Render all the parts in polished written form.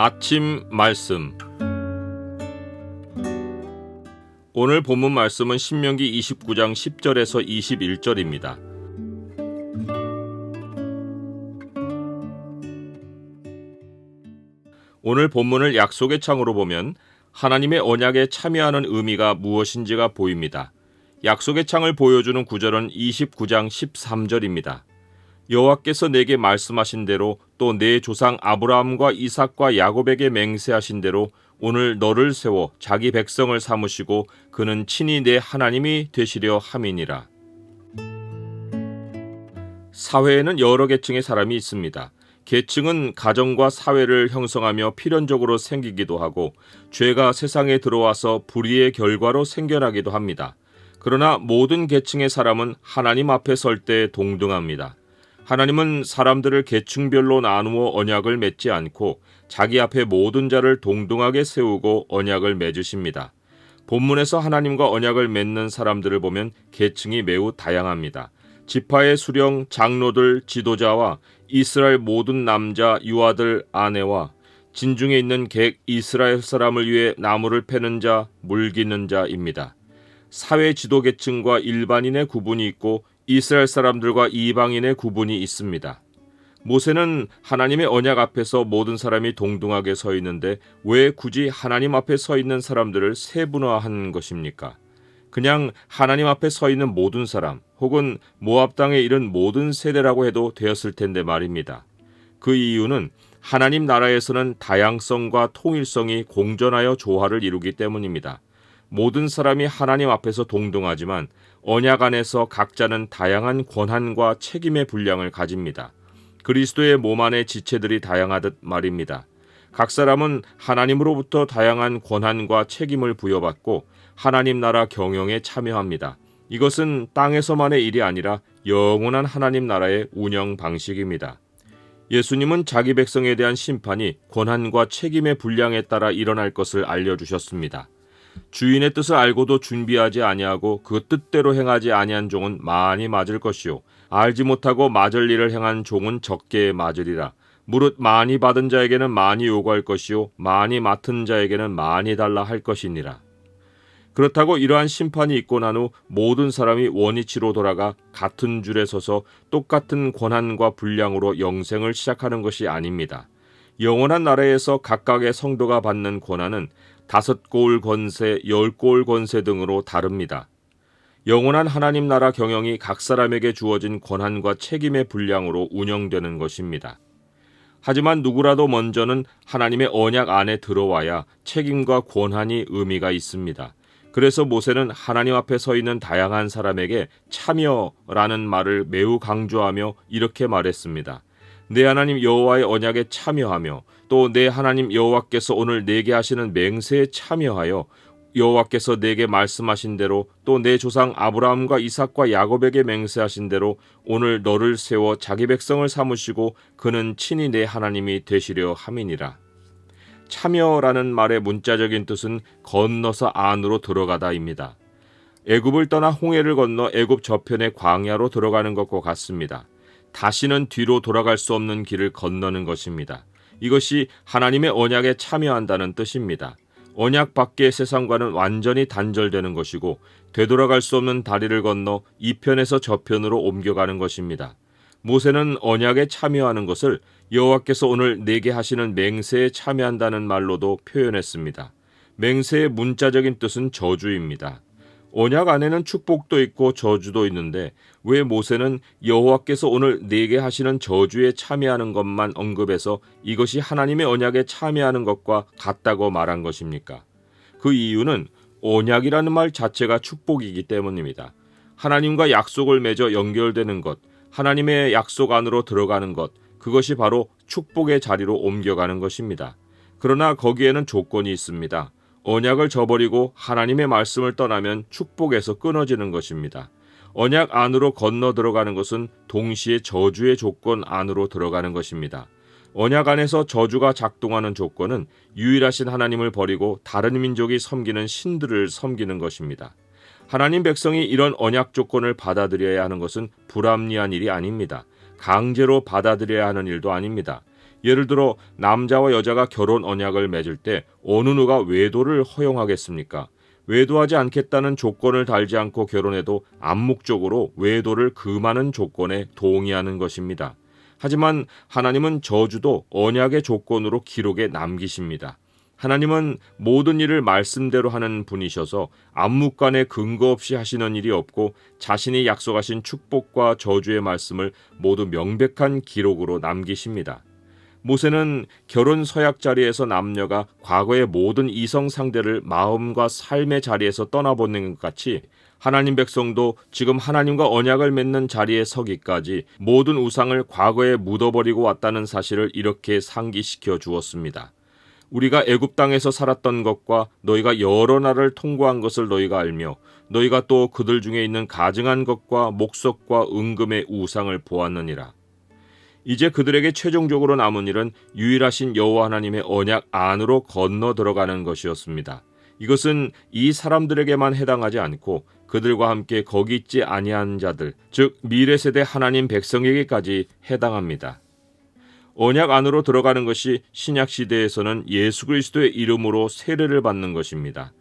아침 말씀. 오늘 본문 말씀은 신명기 29장 10절에서 21절입니다. 오늘 본문을 약속의 창으로 보면 하나님의 언약에 참여하는 의미가 무엇인지가 보입니다. 약속의 창을 보여주는 구절은 29장 13절입니다. 여호와께서 내게 말씀하신 대로 또 내 조상 아브라함과 이삭과 야곱에게 맹세하신 대로 오늘 너를 세워 자기 백성을 삼으시고 그는 친히 내 하나님이 되시려 함이니라. 사회에는 여러 계층의 사람이 있습니다. 계층은 가정과 사회를 형성하며 필연적으로 생기기도 하고 죄가 세상에 들어와서 불의의 결과로 생겨나기도 합니다. 그러나 모든 계층의 사람은 하나님 앞에 설 때 동등합니다. 하나님은 사람들을 계층별로 나누어 언약을 맺지 않고 자기 앞에 모든 자를 동등하게 세우고 언약을 맺으십니다. 본문에서 하나님과 언약을 맺는 사람들을 보면 계층이 매우 다양합니다. 지파의 수령, 장로들, 지도자와 이스라엘 모든 남자, 유아들, 아내와 진중에 있는 객 이스라엘 사람을 위해 나무를 패는 자, 물기는 자입니다. 사회 지도 계층과 일반인의 구분이 있고 이스라엘 사람들과 이방인의 구분이 있습니다. 모세는 하나님의 언약 앞에서 모든 사람이 동등하게 서 있는데 왜 굳이 하나님 앞에 서 있는 사람들을 세분화한 것입니까? 그냥 하나님 앞에 서 있는 모든 사람 혹은 모압 땅에 이른 모든 세대라고 해도 되었을 텐데 말입니다. 그 이유는 하나님 나라에서는 다양성과 통일성이 공존하여 조화를 이루기 때문입니다. 모든 사람이 하나님 앞에서 동등하지만 언약 안에서 각자는 다양한 권한과 책임의 분량을 가집니다. 그리스도의 몸 안의 지체들이 다양하듯 말입니다. 각 사람은 하나님으로부터 다양한 권한과 책임을 부여받고 하나님 나라 경영에 참여합니다. 이것은 땅에서만의 일이 아니라 영원한 하나님 나라의 운영 방식입니다. 예수님은 자기 백성에 대한 심판이 권한과 책임의 분량에 따라 일어날 것을 알려주셨습니다. 주인의 뜻을 알고도 준비하지 아니하고 그 뜻대로 행하지 아니한 종은 많이 맞을 것이요 알지 못하고 맞을 일을 행한 종은 적게 맞으리라. 무릇 많이 받은 자에게는 많이 요구할 것이요 많이 맡은 자에게는 많이 달라 할 것이니라. 그렇다고 이러한 심판이 있고 난 후 모든 사람이 원위치로 돌아가 같은 줄에 서서 똑같은 권한과 분량으로 영생을 시작하는 것이 아닙니다. 영원한 나라에서 각각의 성도가 받는 권한은 5골 권세, 10골 권세 등으로 다릅니다. 영원한 하나님 나라 경영이 각 사람에게 주어진 권한과 책임의 분량으로 운영되는 것입니다. 하지만 누구라도 먼저는 하나님의 언약 안에 들어와야 책임과 권한이 의미가 있습니다. 그래서 모세는 하나님 앞에 서 있는 다양한 사람에게 참여라는 말을 매우 강조하며 이렇게 말했습니다. 내 하나님 여호와의 언약에 참여하며 또 내 하나님 여호와께서 오늘 내게 하시는 맹세에 참여하여 여호와께서 내게 말씀하신 대로 또 내 조상 아브라함과 이삭과 야곱에게 맹세하신 대로 오늘 너를 세워 자기 백성을 삼으시고 그는 친히 내 하나님이 되시려 함이니라. 참여라는 말의 문자적인 뜻은 건너서 안으로 들어가다입니다. 애굽을 떠나 홍해를 건너 애굽 저편의 광야로 들어가는 것과 같습니다. 다시는 뒤로 돌아갈 수 없는 길을 건너는 것입니다. 이것이 하나님의 언약에 참여한다는 뜻입니다. 언약 밖의 세상과는 완전히 단절되는 것이고 되돌아갈 수 없는 다리를 건너 이편에서 저편으로 옮겨가는 것입니다. 모세는 언약에 참여하는 것을 여호와께서 오늘 내게 하시는 맹세에 참여한다는 말로도 표현했습니다. 맹세의 문자적인 뜻은 저주입니다. 언약 안에는 축복도 있고 저주도 있는데 왜 모세는 여호와께서 오늘 내게 하시는 저주에 참여하는 것만 언급해서 이것이 하나님의 언약에 참여하는 것과 같다고 말한 것입니까? 그 이유는 언약이라는 말 자체가 축복이기 때문입니다. 하나님과 약속을 맺어 연결되는 것, 하나님의 약속 안으로 들어가는 것, 그것이 바로 축복의 자리로 옮겨가는 것입니다. 그러나 거기에는 조건이 있습니다. 언약을 저버리고 하나님의 말씀을 떠나면 축복에서 끊어지는 것입니다. 언약 안으로 건너 들어가는 것은 동시에 저주의 조건 안으로 들어가는 것입니다. 언약 안에서 저주가 작동하는 조건은 유일하신 하나님을 버리고 다른 민족이 섬기는 신들을 섬기는 것입니다. 하나님 백성이 이런 언약 조건을 받아들여야 하는 것은 불합리한 일이 아닙니다. 강제로 받아들여야 하는 일도 아닙니다. 예를 들어 남자와 여자가 결혼 언약을 맺을 때 어느 누가 외도를 허용하겠습니까? 외도하지 않겠다는 조건을 달지 않고 결혼해도 암묵적으로 외도를 금하는 조건에 동의하는 것입니다. 하지만 하나님은 저주도 언약의 조건으로 기록에 남기십니다. 하나님은 모든 일을 말씀대로 하는 분이셔서 암묵간에 근거 없이 하시는 일이 없고 자신이 약속하신 축복과 저주의 말씀을 모두 명백한 기록으로 남기십니다. 모세는 결혼 서약 자리에서 남녀가 과거의 모든 이성 상대를 마음과 삶의 자리에서 떠나보낸 것 같이 하나님 백성도 지금 하나님과 언약을 맺는 자리에 서기까지 모든 우상을 과거에 묻어버리고 왔다는 사실을 이렇게 상기시켜 주었습니다. 우리가 애굽 땅에서 살았던 것과 너희가 여러 나라를 통과한 것을 너희가 알며 너희가 또 그들 중에 있는 가증한 것과 목석과 은금의 우상을 보았느니라. 이제 그들에게 최종적으로 남은 일은 유일하신 여호와 하나님의 언약 안으로 건너 들어가는 것이었습니다. 이것은 이 사람들에게만 해당하지 않고 그들과 함께 거기 있지 아니한 자들, 즉 미래 세대 하나님 백성에게까지 해당합니다. 언약 안으로 들어가는 것이 신약 시대에서는 예수 그리스도의 이름으로 세례를 받는 것입니다.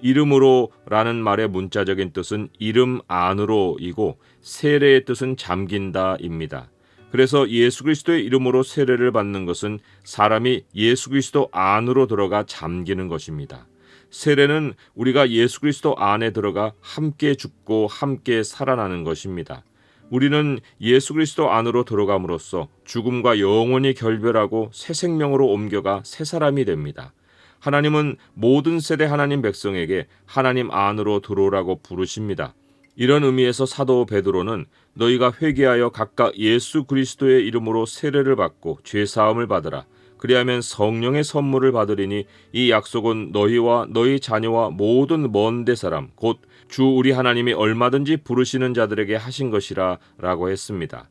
이름으로라는 말의 문자적인 뜻은 이름 안으로이고 세례의 뜻은 잠긴다입니다. 그래서 예수 그리스도의 이름으로 세례를 받는 것은 사람이 예수 그리스도 안으로 들어가 잠기는 것입니다. 세례는 우리가 예수 그리스도 안에 들어가 함께 죽고 함께 살아나는 것입니다. 우리는 예수 그리스도 안으로 들어감으로써 죽음과 영원히 결별하고 새 생명으로 옮겨가 새 사람이 됩니다. 하나님은 모든 세대 하나님 백성에게 하나님 안으로 들어오라고 부르십니다. 이런 의미에서 사도 베드로는 너희가 회개하여 각각 예수 그리스도의 이름으로 세례를 받고 죄사함을 받으라. 그리하면 성령의 선물을 받으리니 이 약속은 너희와 너희 자녀와 모든 먼데 사람 곧 주 우리 하나님이 얼마든지 부르시는 자들에게 하신 것이라 라고 했습니다.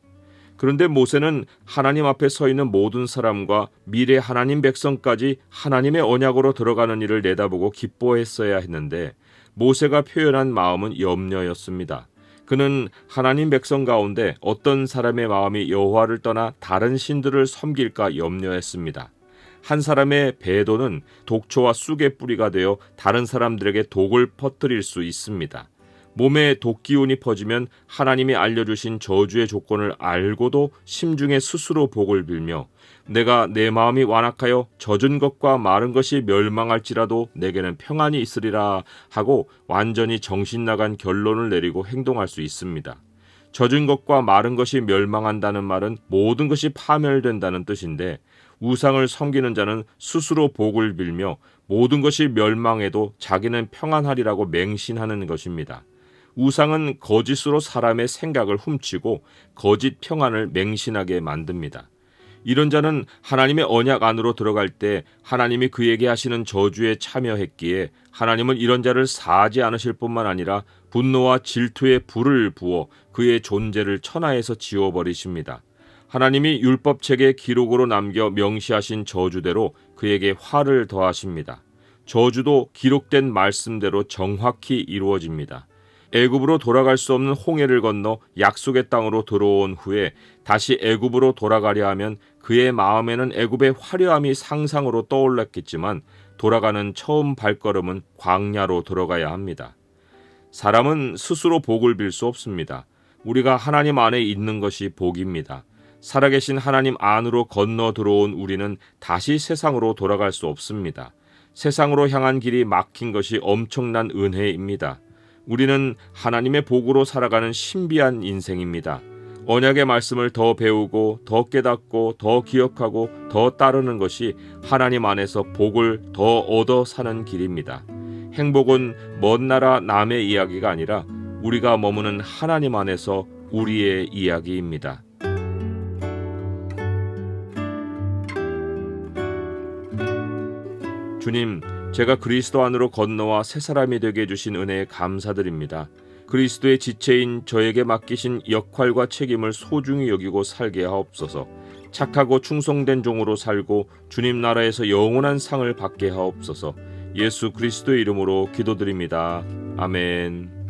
그런데 모세는 하나님 앞에 서 있는 모든 사람과 미래 하나님 백성까지 하나님의 언약으로 들어가는 일을 내다보고 기뻐했어야 했는데 모세가 표현한 마음은 염려였습니다. 그는 하나님 백성 가운데 어떤 사람의 마음이 여호와를 떠나 다른 신들을 섬길까 염려했습니다. 한 사람의 배도는 독초와 쑥의 뿌리가 되어 다른 사람들에게 독을 퍼뜨릴 수 있습니다. 몸에 독 기운이 퍼지면 하나님이 알려주신 저주의 조건을 알고도 심중에 스스로 복을 빌며 내가 내 마음이 완악하여 젖은 것과 마른 것이 멸망할지라도 내게는 평안이 있으리라 하고 완전히 정신 나간 결론을 내리고 행동할 수 있습니다. 젖은 것과 마른 것이 멸망한다는 말은 모든 것이 파멸된다는 뜻인데 우상을 섬기는 자는 스스로 복을 빌며 모든 것이 멸망해도 자기는 평안하리라고 맹신하는 것입니다. 우상은 거짓으로 사람의 생각을 훔치고 거짓 평안을 맹신하게 만듭니다. 이런 자는 하나님의 언약 안으로 들어갈 때 하나님이 그에게 하시는 저주에 참여했기에 하나님은 이런 자를 사하지 않으실 뿐만 아니라 분노와 질투의 불을 부어 그의 존재를 천하에서 지워버리십니다. 하나님이 율법책에 기록으로 남겨 명시하신 저주대로 그에게 화를 더하십니다. 저주도 기록된 말씀대로 정확히 이루어집니다. 애굽으로 돌아갈 수 없는 홍해를 건너 약속의 땅으로 들어온 후에 다시 애굽으로 돌아가려 하면 그의 마음에는 애굽의 화려함이 상상으로 떠올랐겠지만 돌아가는 처음 발걸음은 광야로 들어가야 합니다. 사람은 스스로 복을 빌 수 없습니다. 우리가 하나님 안에 있는 것이 복입니다. 살아계신 하나님 안으로 건너 들어온 우리는 다시 세상으로 돌아갈 수 없습니다. 세상으로 향한 길이 막힌 것이 엄청난 은혜입니다. 우리는 하나님의 복으로 살아가는 신비한 인생입니다. 언약의 말씀을 더 배우고 더 깨닫고 더 기억하고 더 따르는 것이 하나님 안에서 복을 더 얻어 사는 길입니다. 행복은 먼 나라 남의 이야기가 아니라 우리가 머무는 하나님 안에서 우리의 이야기입니다. 주님, 제가 그리스도 안으로 건너와 새 사람이 되게 해주신 은혜에 감사드립니다. 그리스도의 지체인 저에게 맡기신 역할과 책임을 소중히 여기고 살게 하옵소서. 착하고 충성된 종으로 살고 주님 나라에서 영원한 상을 받게 하옵소서. 예수 그리스도의 이름으로 기도드립니다. 아멘.